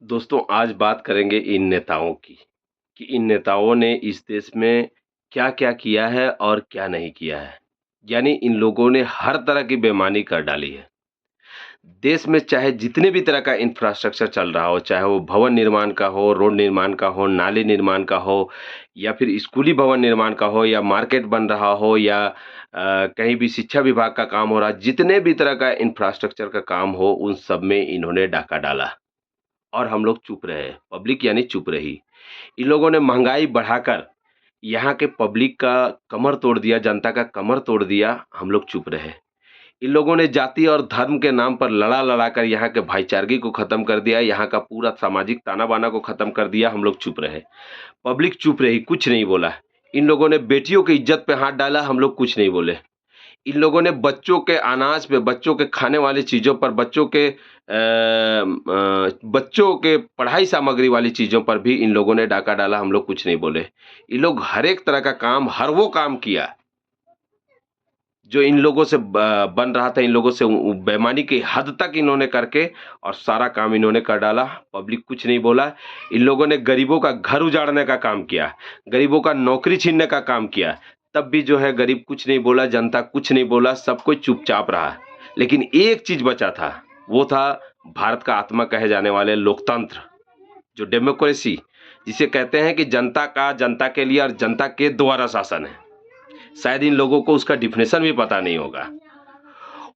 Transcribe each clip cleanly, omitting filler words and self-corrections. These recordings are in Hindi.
दोस्तों आज बात करेंगे इन नेताओं की, कि इन नेताओं ने इस देश में क्या-क्या किया है और क्या नहीं किया है। यानी इन लोगों ने हर तरह की बेईमानी कर डाली है। देश में चाहे जितने भी तरह का इंफ्रास्ट्रक्चर चल रहा हो, चाहे वो भवन निर्माण का हो, रोड निर्माण का हो, नाले निर्माण का हो या फिर स्कूली भवन निर्माण का हो या मार्केट बन रहा हो या कहीं भी शिक्षा विभाग का काम हो रहा है, जितने भी तरह का इंफ्रास्ट्रक्चर का काम हो, उन सब में इन्होंने डाका डाला। और हम लोग चुप रहे, पब्लिक यानी चुप रही। इन लोगों ने महँगाई बढ़ाकर यहाँ के पब्लिक का कमर तोड़ दिया, जनता का कमर तोड़ दिया, हम लोग चुप रहे। इन लोगों ने जाति और धर्म के नाम पर लड़ा-लड़ा कर यहाँ के भाईचारगी को खत्म कर दिया, यहाँ का पूरा सामाजिक ताना-बाना को खत्म कर दिया, हम लोग चुप रहे। पब्लिक चुप रही, कुछ नहीं बोला। इन लोगों ने बेटियों की इज़्ज़त पे हाथ डाला, हम लोग कुछ नहीं बोले। इन लोगों ने बच्चों के अनाज पे, बच्चों के खाने वाली चीज़ों पर, बच्चों के पढ़ाई सामग्री वाली चीज़ों पर भी इन लोगों ने डाका डाला, हम लोग कुछ नहीं बोले। ये लोग हर एक तरह का काम, हर वो काम किया, जो इन लोगों से ब बन रहा था, इन लोगों से उ बेईमानी की हद तक इन्होंने करके और सारा काम इन्होंने कर डाला, पब्लिक कुछ नहीं बोला। इन लोगों ने गरीबों का घर उजाड़ने का काम किया, गरीबों का नौकरी छीनने का काम किया, तब भी जो है गरीब कुछ नहीं बोला, जनता कुछ नहीं बोला, सब कोई चुपचाप रहा। लेकिन एक चीज़ बचा था, वो था भारत का आत्मा कहे जाने वाले लोकतंत्र, जो डेमोक्रेसी, जिसे कहते हैं कि जनता का जनता के लिए और जनता के द्वारा शासन है। शायद इन लोगों को उसका डेफिनेशन भी पता नहीं होगा।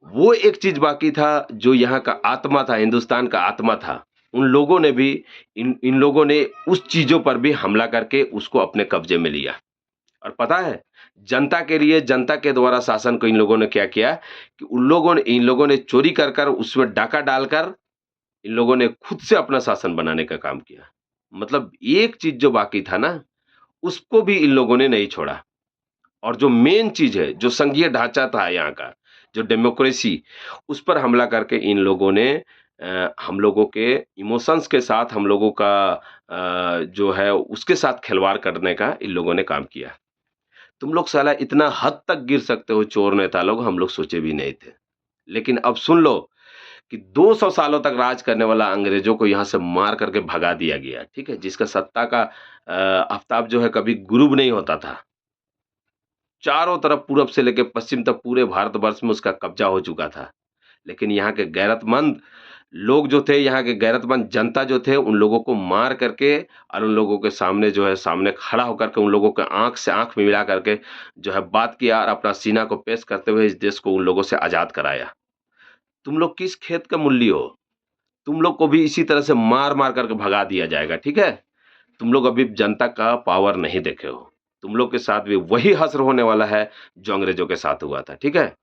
वो एक चीज़ बाकी था जो यहाँ का आत्मा था, हिंदुस्तान का आत्मा था। उन लोगों ने भी इन इन लोगों ने उस चीज़ों पर भी हमला करके उसको अपने कब्ज़े में लिया। और पता है, जनता के लिए, जनता के द्वारा शासन को इन लोगों ने क्या किया कि इन लोगों ने चोरी कर उसमें डाका डालकर इन लोगों ने खुद से अपना शासन बनाने का काम किया। मतलब एक चीज़ जो बाकी था ना, उसको भी इन लोगों ने नहीं छोड़ा। और जो मेन चीज़ है, जो संघीय ढाँचा था यहाँ का, जो डेमोक्रेसी, उस पर हमला करके इन लोगों ने हम लोगों के इमोशंस के साथ हम लोगों का जो है उसके साथ खिलवाड़ करने का इन लोगों ने काम किया। तुम लोग साला इतना हद तक गिर सकते हो चोर नेता लोग, हम लोग सोचे भी नहीं थे। लेकिन अब सुन लो कि 200 सालों तक राज करने वाला अंग्रेज़ों को यहाँ से मार करके भगा दिया गया, ठीक है? जिसका सत्ता का आफ़ताब जो है कभी गुरूब नहीं होता था। चारों तरफ पूरब से लेके पश्चिम तक पूरे भारतवर्ष में उसका कब्जा हो चुका था। लेकिन यहाँ के गैरतमंद लोग जो थे, यहाँ के गैरतमंद जनता जो थे, उन लोगों को मार करके और उन लोगों के सामने जो है, सामने खड़ा होकर के उन लोगों के आँख से आँख मिला करके जो है बात किया और अपना सीना को पेश करते हुए इस देश को उन लोगों से आज़ाद कराया। तुम लोग किस खेत के मूली हो? तुम लोग को भी इसी तरह से मार-मार करके भगा दिया जाएगा, ठीक है? तुम लोग अभी जनता का पावर नहीं देखे हो। तुम लोग के साथ भी वही हश्र होने वाला है, जो अंग्रेज़ों के साथ हुआ था, ठीक है?